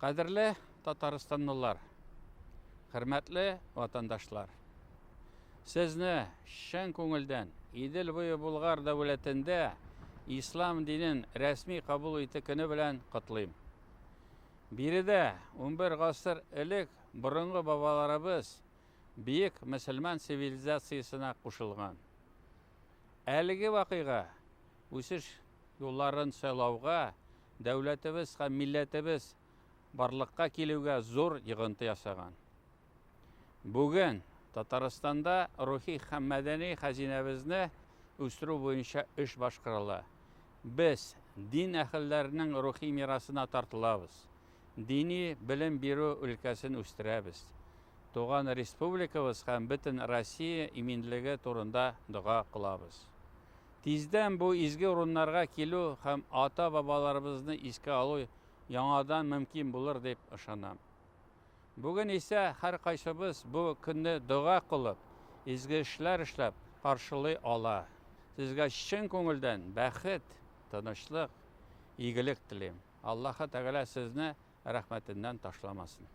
Кадерле Татарстанлылар, хөрмәтле ватандашлар. Сезне шән күңелдән Идел буе Булгар дәүләтендә ислам динен рәсми кабул итү көне белән котлыйм. Биредә 11 гасыр элек борынгы бабаларыбыз бийек мөселман цивилизациясенә кушылган. Әлеге вакыйга үсеш юлларын сайлауга дәүләтебез һәм милләтебез барлыкка килүгә зур йогынты ясаган. Бүген Татарстанда рухи һәм мәдәни хәзинәбезне үстерү буенча эш башкарыла. Без дин әһелләренең рухи мирасына тартылабыз. Дини белем бирү өлкәсен үстерәбез. Туган республикабыз һәм бөтен Россия иминлеге турында дуга кылабыз. Тиздән бу изге урыннарга килү һәм ата-бабаларыбызны искә алу яңадан мөмкин булыр дип ышанам. Бүген исә һәр кайсыбыз бу көнне дуга кылып, изге эшләр эшләп каршылый ала. Сезгә чын күңелдән бәхет, тынычлык, игелек телим. Аллаһы Тәгалә сезне рәхмәтеннән ташламасын.